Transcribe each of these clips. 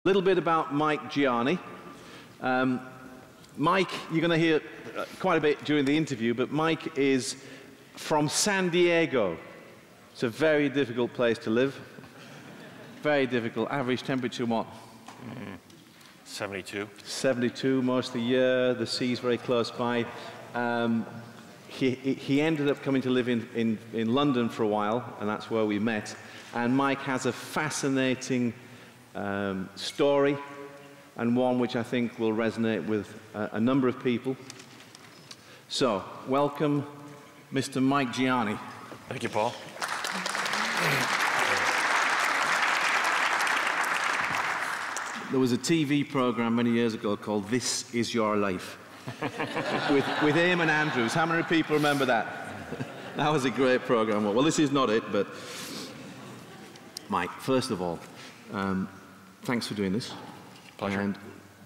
A little bit about Mike Gianni. Mike, you're going to hear quite a bit during the interview, but Mike is from San Diego. It's a very difficult place to live. Very difficult. Average temperature, what? 72. 72 most of the year. The sea's very close by. He ended up coming to live in London for a while, and that's where we met. And Mike has a fascinating story, and one which I think will resonate with a number of people. So, welcome, Mr. Mike Gianni. Thank you, Paul. There was a TV program many years ago called This Is Your Life with Eamon Andrews. How many people remember that? That was a great program. Well, this is not it, but Mike, first of all, thanks for doing this. Pleasure. And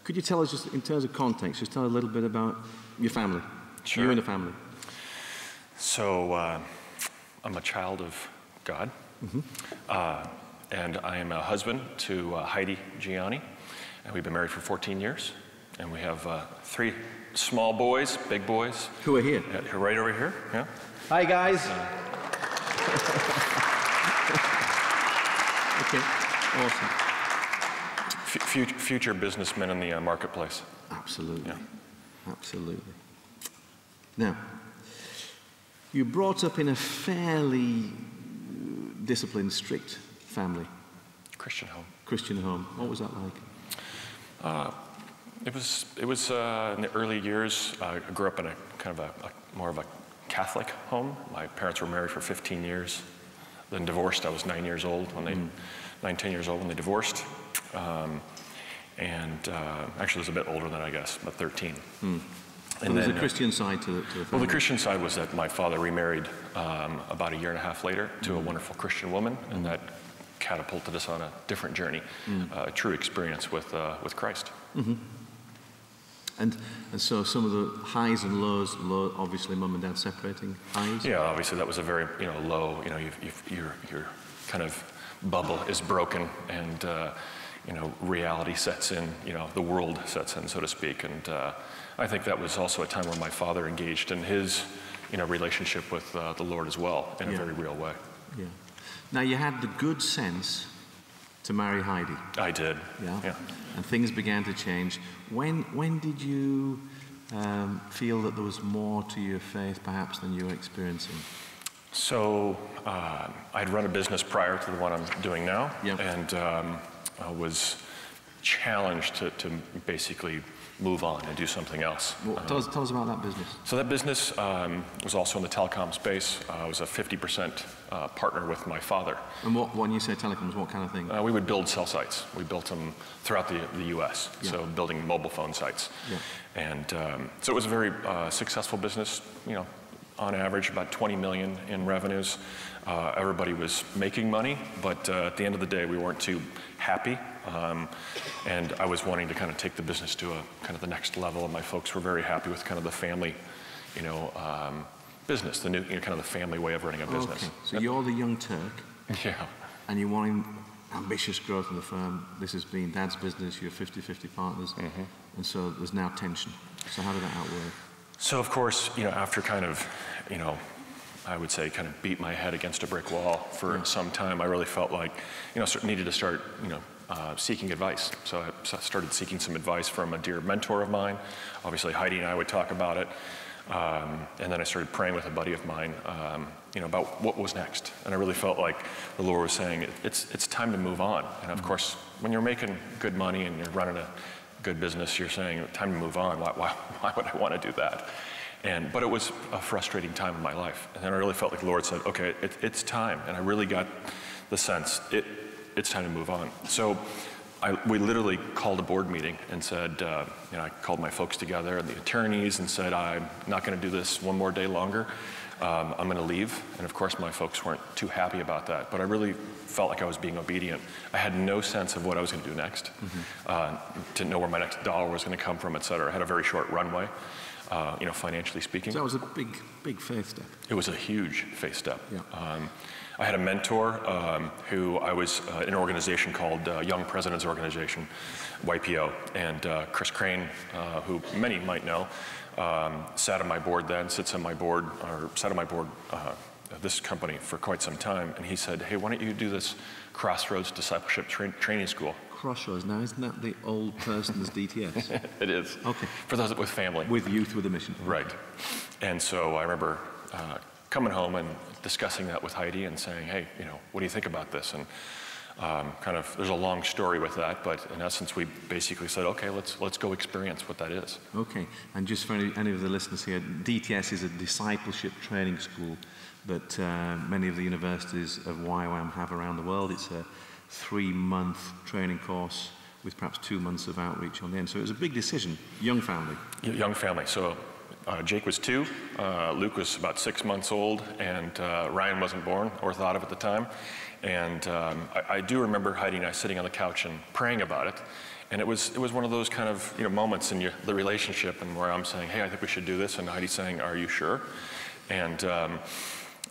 could you tell us, just in terms of context, just tell a little bit about your family? Sure. You and the family. So, I'm a child of God, and I am a husband to Heidi Gianni, and we've been married for 14 years, and we have 3 small boys, big boys. Who are here? Right over here, yeah. Hi, guys. Okay, awesome. Future businessmen in the marketplace. Absolutely, Yeah. absolutely. Now, you brought up in a fairly disciplined, strict family. Christian home. Christian home. What was that like? It was in the early years. I grew up in a kind of more of a Catholic home. My parents were married for 15 years, then divorced. I was 9 years old when they, 9, 10 years old when they divorced. Actually was a bit older than I guess, about 13. And there's a Christian side to the family. Well, the Christian side was that my father remarried about a year and a half later to a wonderful Christian woman, and that catapulted us on a different journey, a true experience with Christ. And so some of the highs and lows, obviously mum and dad separating, highs? Yeah, obviously that was a very low, your kind of bubble is broken, and reality sets in, the world sets in, so to speak. And I think that was also a time where my father engaged in his relationship with the Lord as well, in a very real way. Yeah. Now, you had the good sense to marry Heidi. I did. Yeah. And things began to change. When did you feel that there was more to your faith, perhaps, than you were experiencing? So, I'd run a business prior to the one I'm doing now, and I was challenged to basically move on and do something else. Well, tell us about that business. So that business was also in the telecom space. I was a 50% partner with my father. And when you say telecoms, what kind of thing? We would build cell sites. We built them throughout the U.S., so building mobile phone sites. And so it was a very successful business, on average about 20 million in revenues. Everybody was making money, but at the end of the day, we weren't too happy. And I was wanting to kind of take the business to a kind of the next level, and my folks were very happy with kind of the family, business, the new, kind of the family way of running a business. Okay. So you're the young Turk. Yeah. And you're wanting ambitious growth in the firm. This has been Dad's business, you're 50-50 partners, and so there's now tension. So how did that outwork? So of course, after kind of, I would say kind of beat my head against a brick wall for some time, I really felt like, needed to start, seeking advice. So I started seeking some advice from a dear mentor of mine. Obviously, Heidi and I would talk about it. And then I started praying with a buddy of mine, about what was next. And I really felt like the Lord was saying, it's time to move on. And of course, when you're making good money and you're running a good business, you're saying, time to move on. Why would I want to do that? But it was a frustrating time in my life. And then I really felt like the Lord said, okay, it's time. And I really got the sense, it's time to move on. So we literally called a board meeting and said, I called my folks together and the attorneys and said, I'm not going to do this one more day longer. I'm going to leave. And of course, my folks weren't too happy about that. But I really felt like I was being obedient. I had no sense of what I was going to do next. Didn't know where my next dollar was going to come from, et cetera. I had a very short runway, financially speaking. So that was a big faith step. It was a huge faith step. Yeah. I had a mentor who I was in an organization called Young Presidents Organization, YPO, and Chris Crane, who many might know, sat on my board then, sat on my board of this company for quite some time, and he said, hey, why don't you do this Crossroads Discipleship Training School? Crossroads, now isn't that the old person's DTS? It is. Okay. For those with family. With youth with a mission. Right. And so I remember coming home and discussing that with Heidi and saying, hey, what do you think about this? And there's a long story with that, but in essence, we basically said, okay, let's go experience what that is. Okay, and just for any of the listeners here, DTS is a discipleship training school that many of the universities of YWAM have around the world. It's a 3-month training course with perhaps 2 months of outreach on the end. So it was a big decision. Young family. Young family. So Jake was 2, Luke was about 6 months old, and Ryan wasn't born or thought of at the time. And I do remember Heidi and I sitting on the couch and praying about it. And it was one of those kind of moments in the relationship, and where I'm saying, hey, I think we should do this, and Heidi's saying, are you sure? And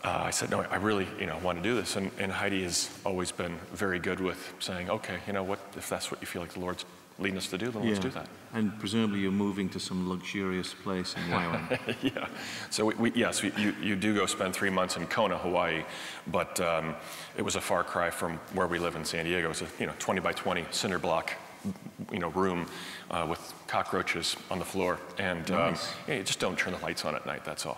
I said, no, I really want to do this. And Heidi has always been very good with saying, okay, what, if that's what you feel like the Lord's leading us to do, then let's do that. And presumably you're moving to some luxurious place in Wyoming. Yeah. So yes, you do go spend 3 months in Kona, Hawaii, but it was a far cry from where we live in San Diego. It was a 20 by 20 cinder block room with cockroaches on the floor, and you just don't turn the lights on at night. That's all.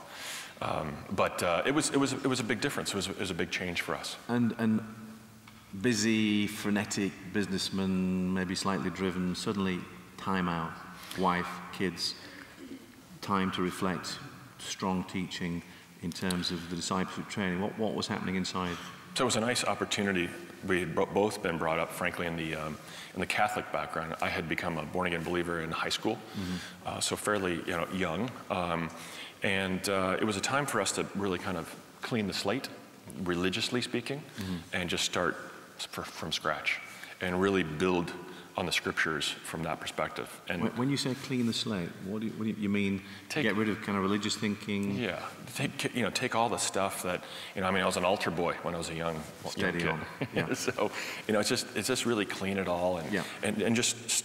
But it was a big difference. It was a big change for us. And busy, frenetic businessman, maybe slightly driven, suddenly time out, wife, kids, time to reflect, strong teaching in terms of the discipleship training. What was happening inside? So it was a nice opportunity. We had both been brought up, frankly, in the Catholic background. I had become a born-again believer in high school, so fairly young. And it was a time for us to really kind of clean the slate, religiously speaking, and just start from scratch and really build on the scriptures from that perspective. And when you say clean the slate, what do you mean? Get rid of kind of religious thinking? Yeah, take all the stuff that I was an altar boy when I was a young kid. On. Yeah. So it's just really clean it all and just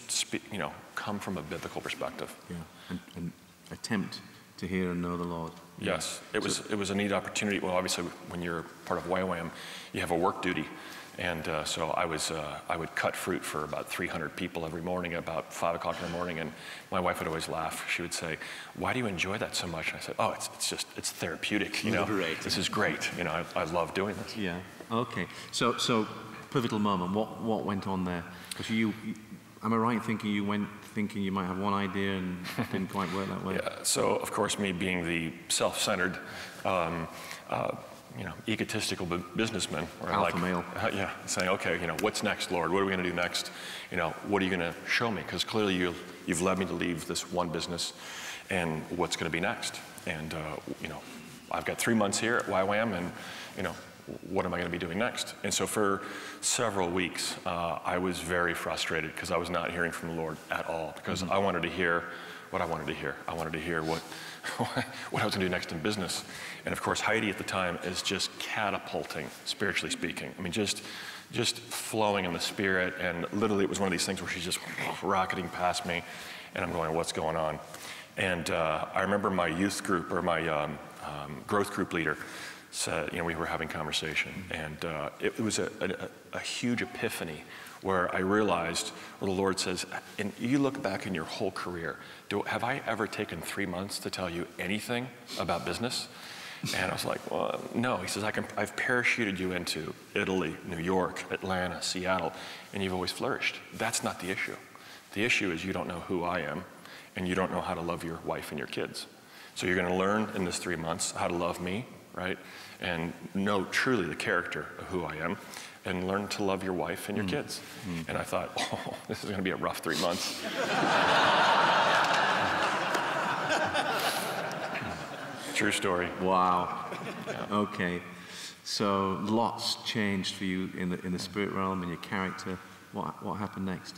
come from a biblical perspective. Yeah, and attempt to hear and know the Lord. Yes, it was a neat opportunity. Well, obviously, when you're part of YWAM, you have a work duty. And so I would cut fruit for about 300 people every morning at about 5 o'clock in the morning, and my wife would always laugh. She would say, "Why do you enjoy that so much?" And I said, "Oh, it's therapeutic. This is great. I love doing this." Yeah. Okay. So pivotal moment. What went on there? Because am I right in thinking you went thinking you might have one idea and it didn't quite work that way? Yeah. So of course, me being the self-centered. Egotistical businessman. Alpha male. Saying, okay, what's next, Lord? What are we going to do next? What are you going to show me? Because clearly you've led me to leave this one business, and what's going to be next? And, I've got 3 months here at YWAM, and, what am I going to be doing next? And so for several weeks, I was very frustrated because I was not hearing from the Lord at all, because I wanted to hear what I wanted to hear. I wanted to hear what I was going to do next in business. And of course, Heidi at the time is just catapulting, spiritually speaking. I mean, just flowing in the Spirit. And literally, it was one of these things where she's just rocketing past me. And I'm going, what's going on? And I remember my youth group, or my growth group leader, said, we were having conversation. And it was a huge epiphany where I realized where the Lord says, and you look back in your whole career, have I ever taken 3 months to tell you anything about business? And I was like, well, no. He says, I've parachuted you into Italy, New York, Atlanta, Seattle, and you've always flourished. That's not the issue. The issue is you don't know who I am, and you don't know how to love your wife and your kids. So you're going to learn in this 3 months how to love me, right? And know truly the character of who I am, and learn to love your wife and your kids. And I thought, oh, this is going to be a rough 3 months. true story. Wow. Okay. So lots changed for you in the spirit realm and your character. What happened next?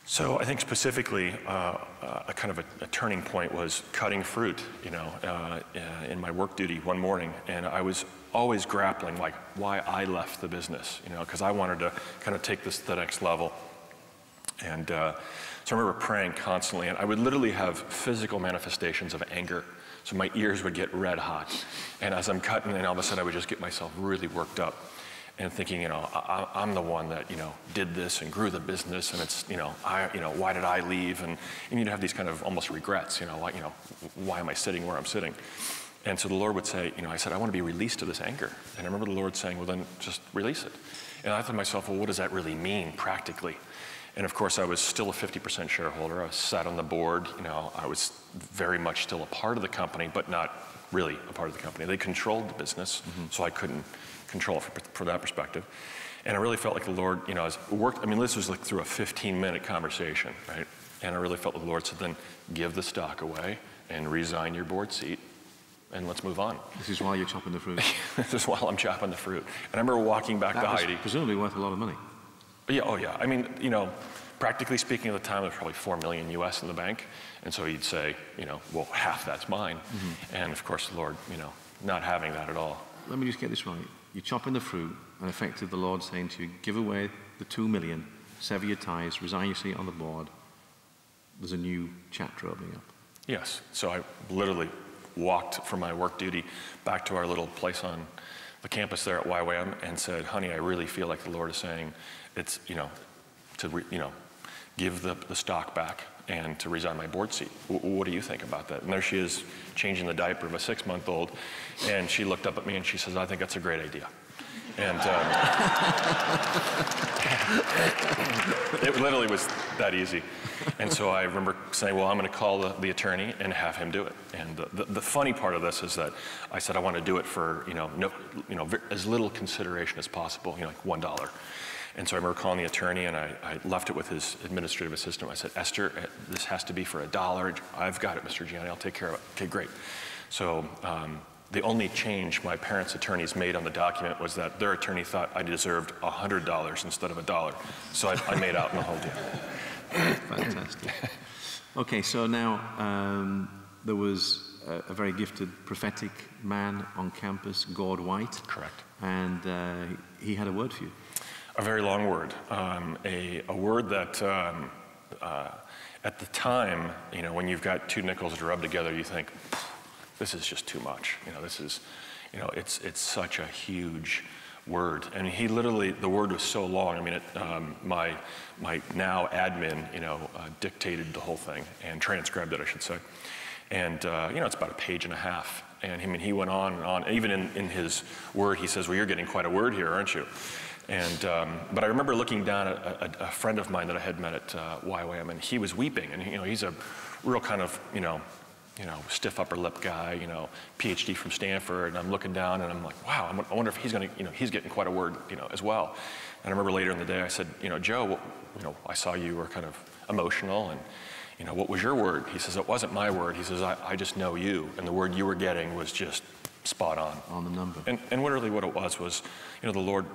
So I think specifically a kind of a turning point was cutting fruit, in my work duty one morning. And I was always grappling like why I left the business, because I wanted to kind of take this to the next level. And so I remember praying constantly, and I would literally have physical manifestations of anger. So my ears would get red hot. And as I'm cutting, and all of a sudden I would just get myself really worked up and thinking, I'm the one that, did this and grew the business, and it's, why did I leave? And you'd have these kind of almost regrets, why am I sitting where I'm sitting? And so the Lord would say, I said, I want to be released of this anger. And I remember the Lord saying, well, then just release it. And I thought to myself, well, what does that really mean practically? And of course, I was still a 50% shareholder. I sat on the board. I was very much still a part of the company, but not really a part of the company. They controlled the business, so I couldn't control it from that perspective. And I really felt like the Lord, as worked. I mean, this was like through a 15-minute conversation, right? And I really felt like the Lord said, then give the stock away and resign your board seat, and let's move on. This is while you're chopping the fruit. This is while I'm chopping the fruit. And I remember walking back to Heidi. Presumably worth a lot of money. Yeah, oh yeah. I mean, practically speaking at the time, there's probably $4 million US in the bank. And so he'd say, well, half that's mine. And of course, the Lord, not having that at all. Let me just get this right. You're chopping the fruit, and effectively the Lord saying to you, give away the $2 million, sever your ties, resign your seat on the board. There's a new chapter opening up. Yes. So I literally walked from my work duty back to our little place on the campus there at YWAM and said, honey, I really feel like the Lord is saying it's, give the stock back and to resign my board seat. What do you think about that? And there she is changing the diaper of a 6-month-old, and she looked up at me and she says, I think that's a great idea. And it literally was that easy. And so I remember saying, well, I'm going to call the attorney and have him do it. And the funny part of this is that I said I want to do it for as little consideration as possible, like $1. And so I remember calling the attorney, and I left it with his administrative assistant. I said, Esther, this has to be for $1. I've got it, Mr. Gianni. I'll take care of it. Okay, great. So the only change my parents' attorneys made on the document was that their attorney thought I deserved $100 instead of $1. So I made out in the whole deal. Fantastic. Okay, so now there was a very gifted prophetic man on campus, Gord White. Correct. And he had a word for you. A very long word, a word that at the time, when you've got two nickels to rub together, you think, this is just too much. This is, it's such a huge word. And he literally, the word was so long. I mean, my now admin, dictated the whole thing and transcribed it, I should say. And it's about a page and a half. And he went on and on. Even in his word, he says, well, you're getting quite a word here, aren't you? And, but I remember looking down at a friend of mine that I had met at YWAM, and he was weeping. And he's a real kind of, stiff upper lip guy, PhD from Stanford. And I'm looking down, and I'm like, wow, I wonder if he's going to, he's getting quite a word, as well. And I remember later in the day, I said, Joe, I saw you were kind of emotional, and what was your word? He says, it wasn't my word. He says, I just know you, and the word you were getting was just spot on. On the number. And literally what it was, the Lord,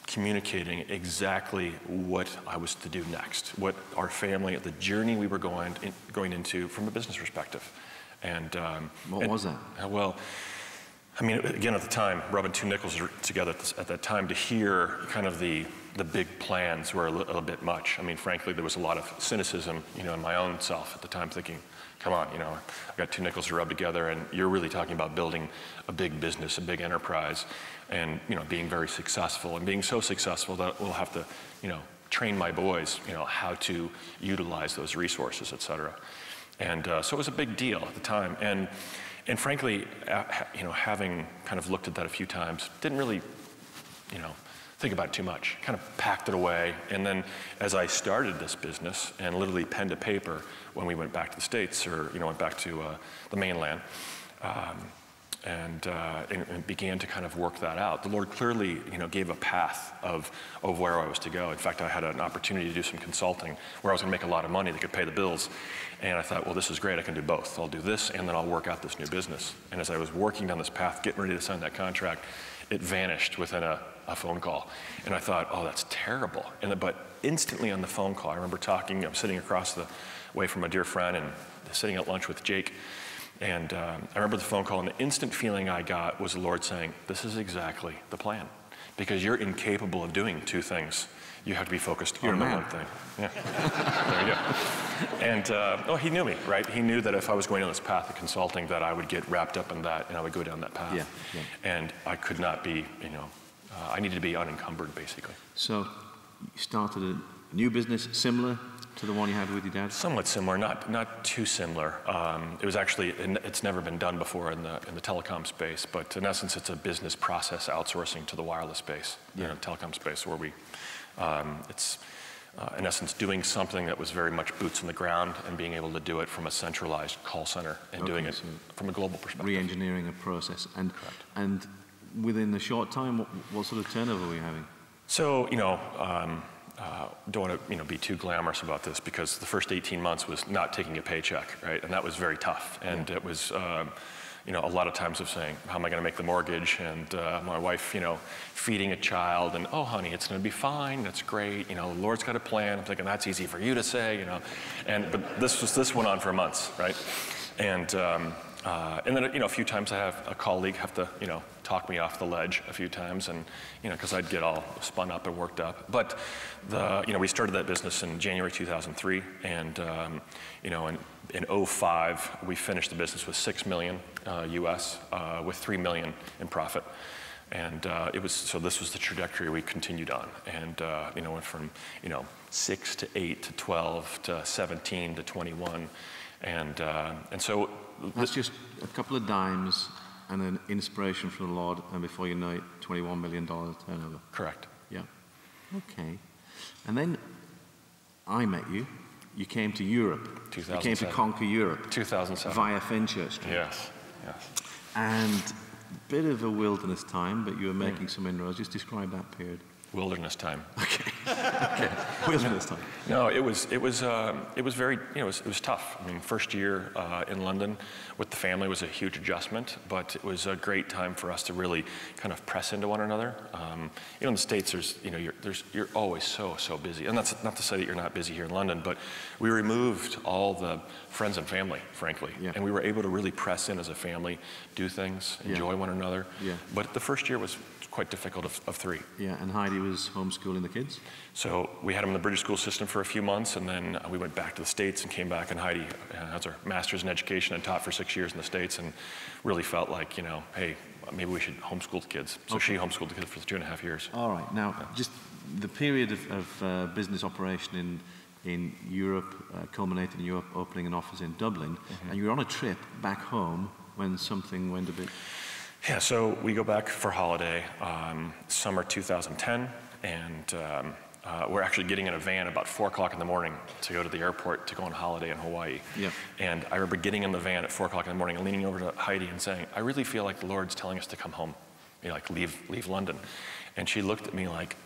communicating exactly what I was to do next, what our family, the journey we were going into from a business perspective. And what was that? Well, I mean, again, at the time, rubbing two nickels together at that time, to hear kind of the big plans were a little bit much. I mean, frankly, there was a lot of cynicism, in my own self at the time, thinking, come on, I've got two nickels to rub together, and you're really talking about building a big business, a big enterprise, and, being very successful, and being so successful that we'll have to, train my boys, how to utilize those resources, et cetera. And so it was a big deal at the time. And frankly, having kind of looked at that a few times, didn't really, think about it too much. Kind of packed it away. And then as I started this business and literally pen to paper when we went back to the States, or went back to the mainland, and began to kind of work that out. The Lord clearly, gave a path of where I was to go. In fact, I had an opportunity to do some consulting where I was going to make a lot of money that could pay the bills. And I thought, well, this is great. I can do both. I'll do this, and then I'll work out this new business. And as I was working down this path, getting ready to sign that contract, it vanished within a phone call. And I thought, oh, that's terrible. But instantly on the phone call, I remember I'm sitting across the way from a dear friend and sitting at lunch with Jake. And I remember the phone call, and the instant feeling I got was the Lord saying, this is exactly the plan. Because you're incapable of doing two things. You have to be focused on the one thing. Yeah, there you go. And he knew me, right? He knew that if I was going on this path of consulting, that I would get wrapped up in that, and I would go down that path. Yeah, yeah. And I could not be, I needed to be unencumbered, basically. So you started a new business similar to the one you had with your dad? Somewhat similar, not too similar. It was actually, it's never been done before in the telecom space, but in essence, it's a business process outsourcing to the wireless space, telecom space, where we, it's in essence doing something that was very much boots on the ground and being able to do it from a centralized call center and doing it from a global perspective. Re-engineering a process. And, correct. And within a short time, what sort of turnover were you having? So, don't want to be too glamorous about this, because the first 18 months was not taking a paycheck, right? And that was very tough. And it was, a lot of times of saying, how am I going to make the mortgage? And my wife, feeding a child, and, oh, honey, it's going to be fine. That's great. The Lord's got a plan. I'm thinking, that's easy for you to say, but this went on for months, right? And then, a few times I have a colleague have to, talk me off the ledge a few times, and, because I'd get all spun up and worked up. But we started that business in January 2003, and, in 2005, we finished the business with $6 million US, with $3 million in profit. And this was the trajectory we continued on, and went from 6 to 8 to 12 to 17 to 21, and so that's just a couple of dimes and an inspiration from the Lord, and before you know it, $21 million turnover. Correct. Yeah. Okay. And then I met you. You came to Europe. 2007. You came to conquer Europe. 2007. Via Fenchurch Street. Yes. And bit of a wilderness time, but you were making some inroads. Just describe that period. Wilderness time. Okay. Wilderness time. No, it was very, it was tough. I mean, first year in London with the family was a huge adjustment, but it was a great time for us to really kind of press into one another. In the States, you're always so busy, and that's not to say that you're not busy here in London, but we removed all the friends and family, frankly, and we were able to really press in as a family, do things, enjoy one another. Yeah. But the first year was quite difficult of three. Yeah, and Heidi was homeschooling the kids? So we had them in the British school system for a few months, and then we went back to the States and came back, and Heidi has her master's in education and taught for 6 years in the States, and really felt like, hey, maybe we should homeschool the kids. So she homeschooled the kids for 2.5 years. All right. Now, just the period of business operation in Europe, culminated in Europe opening an office in Dublin, and you were on a trip back home when something went a bit... Yeah, so we go back for holiday, summer 2010, and we're actually getting in a van about 4 o'clock in the morning to go to the airport to go on holiday in Hawaii. Yeah. And I remember getting in the van at 4 o'clock in the morning and leaning over to Heidi and saying, I really feel like the Lord's telling us to come home, leave London. And she looked at me like,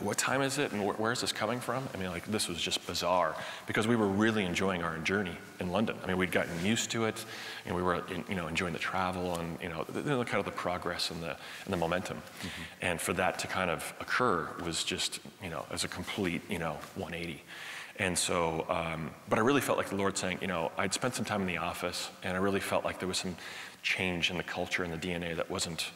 what time is it, and where is this coming from? I mean, this was just bizarre, because we were really enjoying our journey in London. I mean, we'd gotten used to it, and we were, enjoying the travel and, kind of the progress and the momentum. And for that to kind of occur was just, as a complete, 180. And so, but I really felt like the Lord saying, I'd spent some time in the office, and I really felt like there was some change in the culture and the DNA that wasn't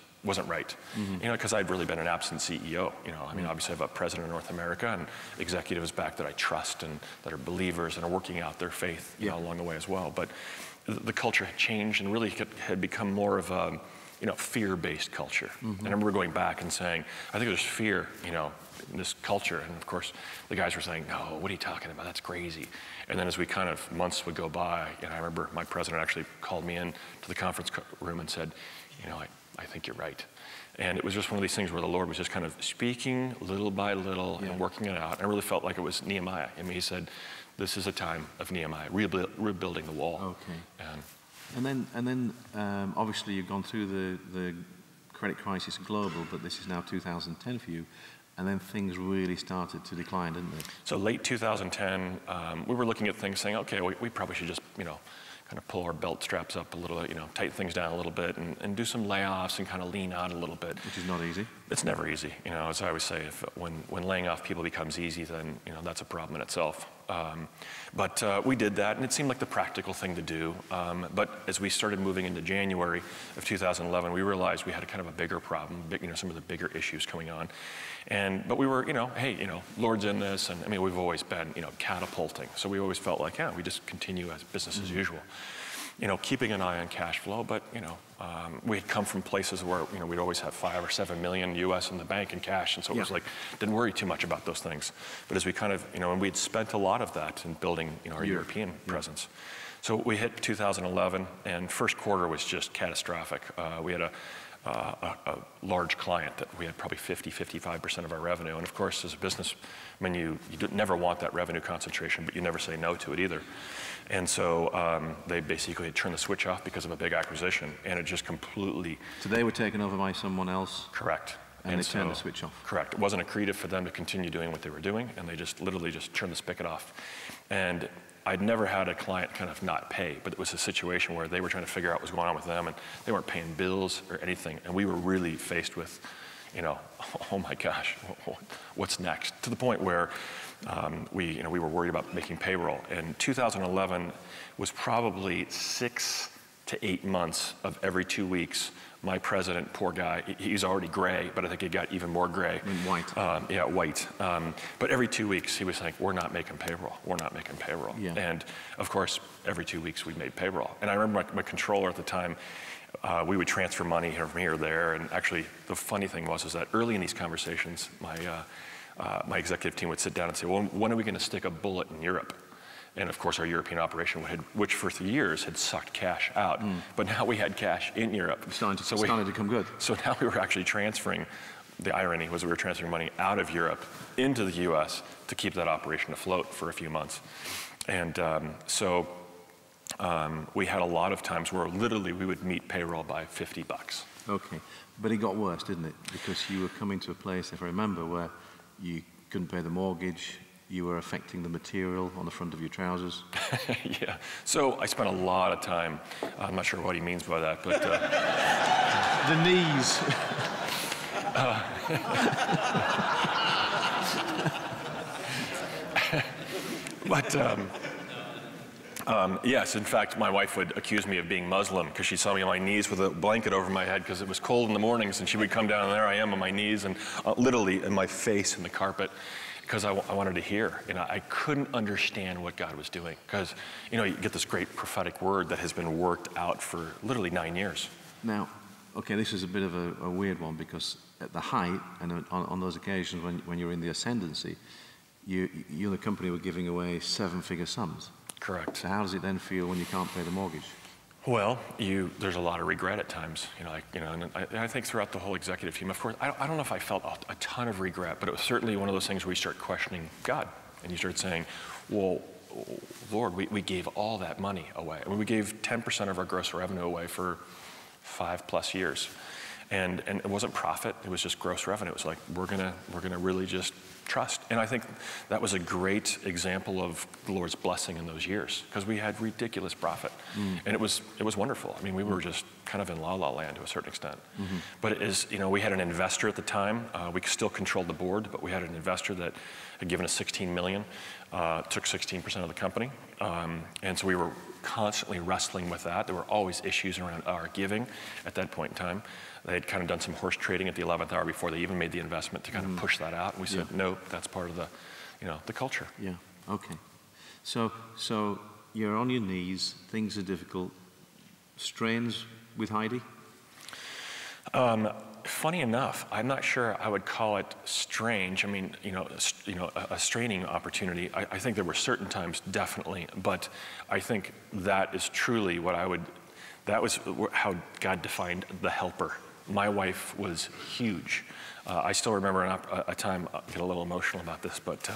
right. Because I'd really been an absent CEO. I mean, obviously I have a president of North America and executives back that I trust and that are believers and are working out their faith along the way as well. But the culture had changed and really had become more of a fear-based culture. And I remember going back and saying, I think there's fear, in this culture. And of course, the guys were saying, no, what are you talking about? That's crazy. And then as we kind of, months would go by, and I remember my president actually called me in to the conference room and said, I think you're right. And it was just one of these things where the Lord was just kind of speaking little by little and working it out. And I really felt like it was Nehemiah. I mean, he said, this is a time of Nehemiah, rebuilding the wall. Okay. And then obviously you've gone through the credit crisis global, but this is now 2010 for you. And then things really started to decline, didn't they? So late 2010, we were looking at things saying, okay, we probably should just, kind of pull our belt straps up a little, tighten things down a little bit and do some layoffs and kind of lean out a little bit. Which is not easy. It's never easy. As I always say, when laying off people becomes easy, then, that's a problem in itself. But we did that, and it seemed like the practical thing to do. But as we started moving into January of 2011, we realized we had a kind of a bigger problem, some of the bigger issues coming on. But we were, hey, Lord's in this, and I mean, we've always been, catapulting. So we always felt like, yeah, we just continue as business as usual. Keeping an eye on cash flow, but, we had come from places where, we'd always have 5 or 7 million US in the bank in cash, and so it was like, didn't worry too much about those things. But as we kind of, and we'd spent a lot of that in building, our European presence. So we hit 2011, and first quarter was just catastrophic. We had a large client that we had probably 55% of our revenue. And of course, as a businessman, you never want that revenue concentration, but you never say no to it either. And so they basically had turned the switch off because of a big acquisition, and it just completely... So they were taken over by someone else? Correct. And they turned the switch off? Correct. It wasn't accretive for them to continue doing what they were doing, and they just literally just turned the spigot off. And I'd never had a client kind of not pay, but it was a situation where they were trying to figure out what was going on with them, and they weren't paying bills or anything. And we were really faced with, oh my gosh, what's next? To the point where we were worried about making payroll. And 2011 was probably 6 to 8 months of every 2 weeks. My president, poor guy, he's already gray, but I think he got even more gray. White. Yeah, white. But every 2 weeks, he was like, we're not making payroll. We're not making payroll. Yeah. And of course, every 2 weeks, we made payroll. And I remember my controller at the time, we would transfer money from here or there. And actually, the funny thing was that early in these conversations, my executive team would sit down and say, well, when are we going to stick a bullet in Europe? And of course, our European operation, which for years had sucked cash out, but now we had cash in Europe. It started to come good. So now we were actually transferring, the irony was we were transferring money out of Europe into the US to keep that operation afloat for a few months. And we had a lot of times where literally we would meet payroll by $50. Okay, but it got worse, didn't it? Because you were coming to a place, if I remember, where you couldn't pay the mortgage. You were affecting the material on the front of your trousers. Yeah. So I spent a lot of time. I'm not sure what he means by that, but the knees. Yes, in fact, my wife would accuse me of being Muslim because she saw me on my knees with a blanket over my head because it was cold in the mornings, and she would come down, and there I am on my knees and literally in my face in the carpet. Because I wanted to hear. I couldn't understand what God was doing. Because, you get this great prophetic word that has been worked out for literally 9 years. Now, okay, this is a bit of a weird one, because at the height, and on those occasions when you're in the ascendancy, you and the company were giving away 7-figure sums. Correct. So how does it then feel when you can't pay the mortgage? Well, there's a lot of regret at times, and I think throughout the whole executive team, of course, I don't know if I felt a ton of regret, but it was certainly one of those things where you start questioning God, and you start saying, well, Lord, we gave all that money away. I mean, we gave 10% of our gross revenue away for 5+ years. And it wasn't profit, it was just gross revenue. It was like, we're gonna really just trust. And I think that was a great example of the Lord's blessing in those years, because we had ridiculous profit. And it was wonderful. I mean, we were just kind of in la-la land to a certain extent. But we had an investor at the time. We still controlled the board, but we had an investor that had given us $16 million, took 16% of the company. And so we were constantly wrestling with that. There were always issues around our giving at that point in time. They had kind of done some horse trading at the 11th hour before they even made the investment to kind of push that out. And we said, no, that's part of the culture. Yeah, okay. So you're on your knees, things are difficult. Strains with Heidi? Funny enough, I'm not sure I would call it strange. I mean, a straining opportunity. I think there were certain times, definitely, but I think that is truly that was how God defined the helper. My wife was huge. I still remember a time, I get a little emotional about this, but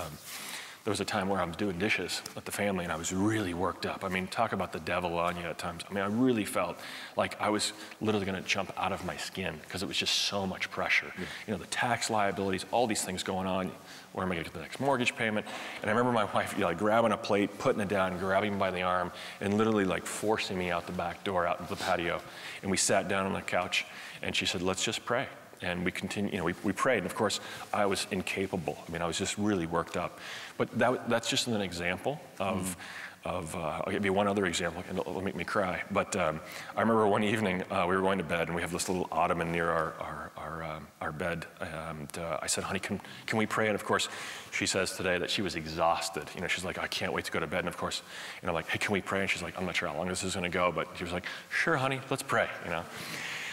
there was a time where I was doing dishes at the family and I was really worked up. I mean, talk about the devil on you at times. I mean, I really felt like I was literally gonna jump out of my skin because it was just so much pressure. Yeah. You know, the tax liabilities, all these things going on. Where am I gonna get the next mortgage payment? And I remember my wife, you know, like grabbing a plate, putting it down, grabbing me by the arm, and literally like forcing me out the back door, out into the patio. And we sat down on the couch and she said, let's just pray. And we continued, you know, we prayed, and of course, I was incapable. I mean, I was just really worked up. But that's just an example of I'll give you one other example, and it'll make me cry. But I remember one evening, we were going to bed, and we have this little ottoman near our bed. And I said, honey, can we pray? And of course, she says today that she was exhausted. You know, she's like, I can't wait to go to bed. And of course, you know, like, hey, can we pray? And she's like, I'm not sure how long this is gonna go, but she was like, sure, honey, let's pray, you know.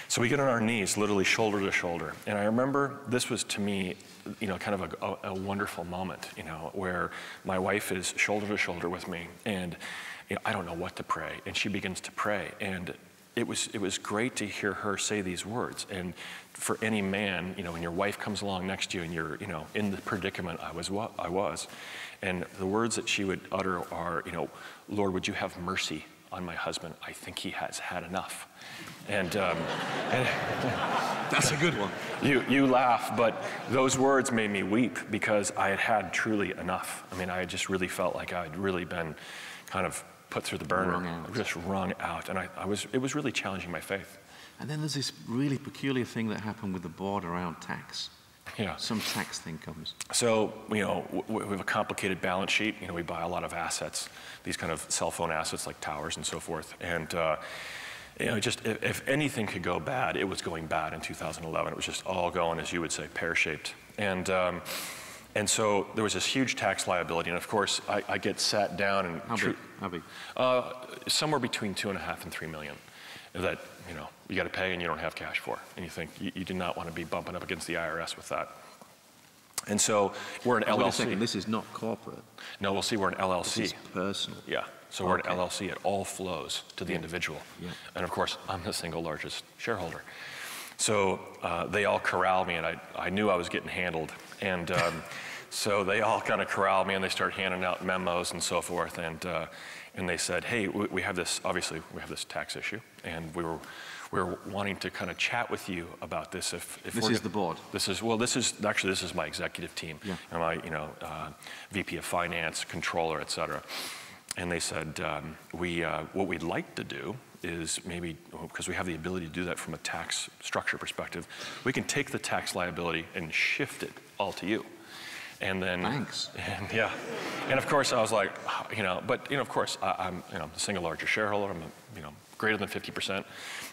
So we get on our knees, literally shoulder to shoulder. And I remember this was, to me, you know, kind of a wonderful moment, you know, where my wife is shoulder to shoulder with me, and you know, I don't know what to pray, and she begins to pray. And it was great to hear her say these words. And for any man, you know, when your wife comes along next to you and you're, you know, in the predicament I was, and the words that she would utter are, you know, Lord, would you have mercy on my husband? I think he has had enough. And that's a good one. You laugh, but those words made me weep because I had truly enough. I mean, I had just really felt like I'd really been kind of put through the burner, just wrung out, and it was really challenging my faith. And then there's this really peculiar thing that happened with the board around tax. Yeah. Some tax thing comes. So, you know, we have a complicated balance sheet. You know, we buy a lot of assets, these kind of cell phone assets like towers and so forth. And, you know, just if anything could go bad, it was going bad in 2011. It was just all going, as you would say, pear-shaped. And so there was this huge tax liability. And of course, I get sat down and— How big? Somewhere between 2.5 and 3 million. That, you know, you got to pay and you don't have cash for. And you think you do not want to be bumping up against the IRS with that. And so we're an LLC. Wait a second, this is not corporate. No, we'll see, we're an LLC. This is personal. Yeah, so we're an LLC. It all flows to the individual. Yeah. And of course, I'm the single largest shareholder. So they all corral me, and I knew I was getting handled. And so they all kind of corral me, and they start handing out memos and so forth. And they said, hey, we have this, obviously, we have this tax issue, and we were wanting to kind of chat with you about this. If this is the board? This is my executive team. Yeah. And my, you know, VP of Finance, Controller, et cetera. And they said, what we'd like to do is maybe, because we have the ability to do that from a tax structure perspective, we can take the tax liability and shift it all to you. And then, thanks. And, yeah, and of course I was like, you know, but you know, of course I'm, you know, the single largest shareholder. I'm, you know, greater than 50%,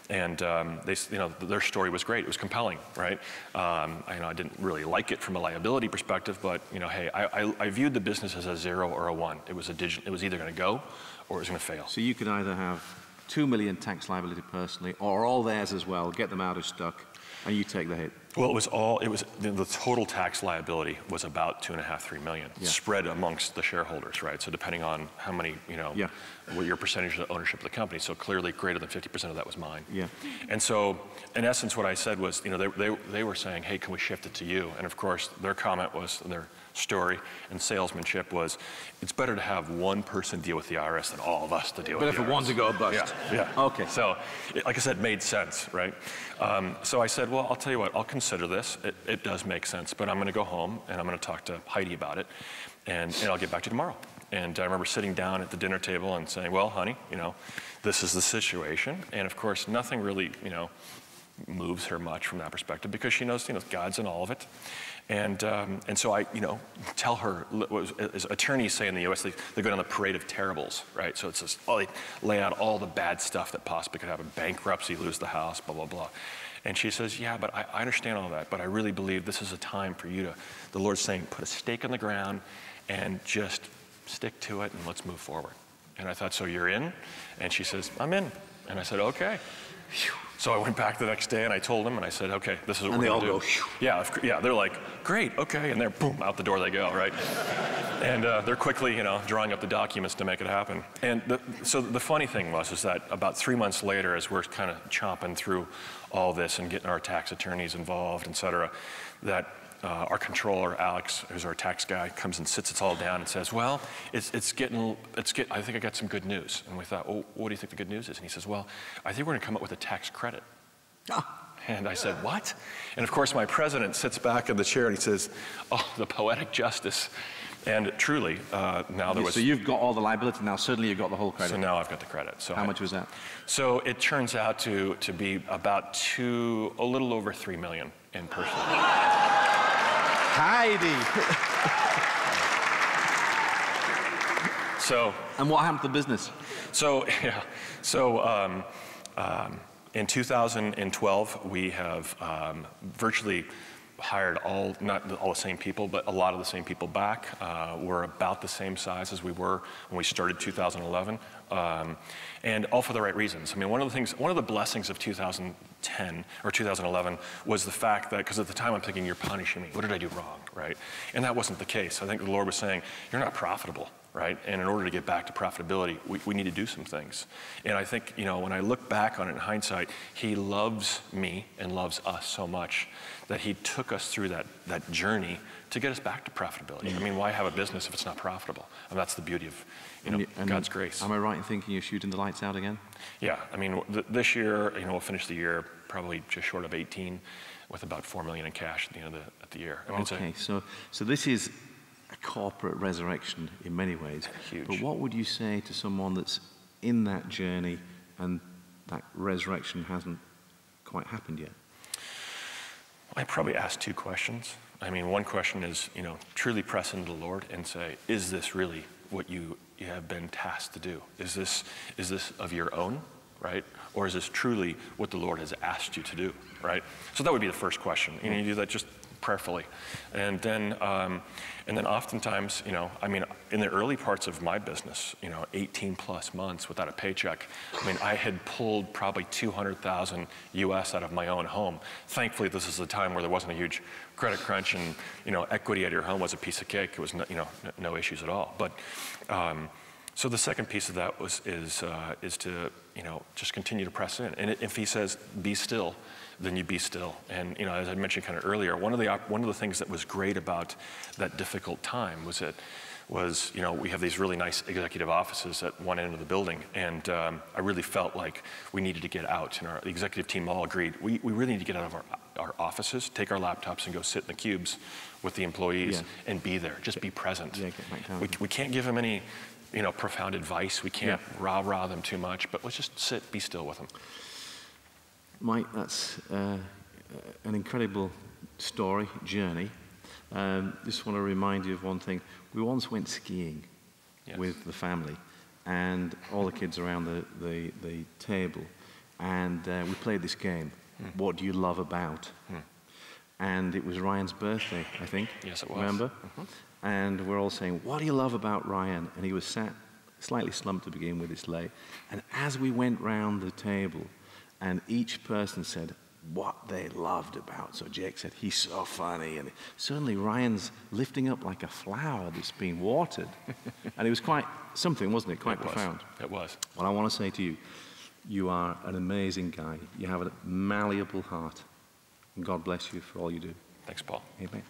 and they, you know, their story was great. It was compelling, right? I didn't really like it from a liability perspective, but you know, hey, I viewed the business as a 0 or a 1. It was it was either going to go or it was going to fail. So you could either have 2 million tax liability personally, or all theirs as well. Get them out of stuck, and you take the hit. Well, the total tax liability was about 2.5, 3 million, spread amongst the shareholders, right? So depending on how many, you know, what your percentage of ownership of the company. So clearly greater than 50% of that was mine. Yeah. And so in essence, what I said was, you know, they were saying, hey, can we shift it to you? And of course, their comment was, their story and salesmanship was, it's better to have one person deal with the IRS than all of us to deal with the IRS. But if it wants to go bust. Yeah. Okay. So, like I said, made sense, right? So I said, well, I'll tell you what, I'll consider this. It does make sense, but I'm going to go home and I'm going to talk to Heidi about it, and I'll get back to you tomorrow. And I remember sitting down at the dinner table and saying, well, honey, you know, this is the situation. And of course, nothing really, you know, moves her much from that perspective because she knows, you know, God's in all of it. And so I, you know, tell her, as attorneys say in the U.S., they go down the parade of terribles, right? So it's just, they lay out all the bad stuff that possibly could happen: bankruptcy, lose the house, blah, blah, blah. And she says, yeah, but I understand all that, but I really believe this is a time for you to, the Lord's saying, put a stake in the ground and just stick to it and let's move forward. And I thought, so you're in? And she says, I'm in. And I said, okay. So I went back the next day and I told them, and I said, okay, this is what we're going to do. And they all go, yeah, they're like, great, okay, and they're, boom, out the door they go, right? And they're quickly, you know, drawing up the documents to make it happen. And so the funny thing was that about 3 months later, as we're kind of chomping through all this and getting our tax attorneys involved, et cetera, that our controller, Alex, who's our tax guy, comes and sits us all down and says, well, I think I got some good news. And we thought, well, what do you think the good news is? And he says, well, I think we're going to come up with a tax credit. And I said, what? And of course, my president sits back in the chair and he says, oh, the poetic justice. And truly, now there was... So you've got all the liability now, suddenly you've got the whole credit. So now I've got the credit. So how much was that? So it turns out to be about a little over $3 million in personal. Heidi! So... And what happened to the business? So, yeah. So, in 2012, we have virtually hired not all the same people, but a lot of the same people back. We're about the same size as we were when we started 2011, and all for the right reasons. I mean, one of the blessings of 2010 or 2011 was the fact that, because at the time I'm thinking, you're punishing me. What did I do wrong, right? And that wasn't the case. I think the Lord was saying, you're not profitable, right? And in order to get back to profitability, we need to do some things. And I think, when I look back on it in hindsight, He loves me and loves us so much that He took us through that journey to get us back to profitability. I mean, why have a business if it's not profitable? And that's the beauty of, God's grace. Am I right in thinking you're shooting the lights out again? Yeah, I mean, this year, we'll finish the year probably just short of 18 with about $4 million in cash at the end of the year. I mean, okay, so this is a corporate resurrection in many ways. Huge. But what would you say to someone that's in that journey and that resurrection hasn't quite happened yet? I probably ask two questions. I mean, one question is, truly press into the Lord and say, is this really what you have been tasked to do? Is this of your own, right? Or is this truly what the Lord has asked you to do, right? So that would be the first question. You do that just prayerfully. And then oftentimes, I mean, in the early parts of my business, 18 plus months without a paycheck, I mean, I had pulled probably 200,000 US out of my own home. Thankfully, this is a time where there wasn't a huge credit crunch and, equity at your home was a piece of cake. It was, no issues at all. But, so the second piece of that is to, just continue to press in. And if He says, be still, then you be still. And as I mentioned kind of earlier, one of the things that was great about that difficult time was we have these really nice executive offices at one end of the building, and I really felt like we needed to get out, and the executive team all agreed we really need to get out of our offices, take our laptops, and go sit in the cubes with the employees and be there, just be present. Yeah, get back down. We can't give them any profound advice. We can't rah-rah them too much, but let's just sit, be still with them. Mike, that's an incredible journey. Just want to remind you of one thing. We once went skiing with the family, and all the kids around the table, and we played this game, What Do You Love About? And it was Ryan's birthday, I think. Yes, it was. Remember? And we're all saying, what do you love about Ryan? And he was sat slightly slumped to begin with, this lay. And as we went round the table, and each person said what they loved about. So Jake said, he's so funny. And suddenly Ryan's lifting up like a flower that's been watered. And it was quite something, wasn't it? Quite profound. It was. Well, I want to say to you, you are an amazing guy. You have a malleable heart. And God bless you for all you do. Thanks, Paul. Amen.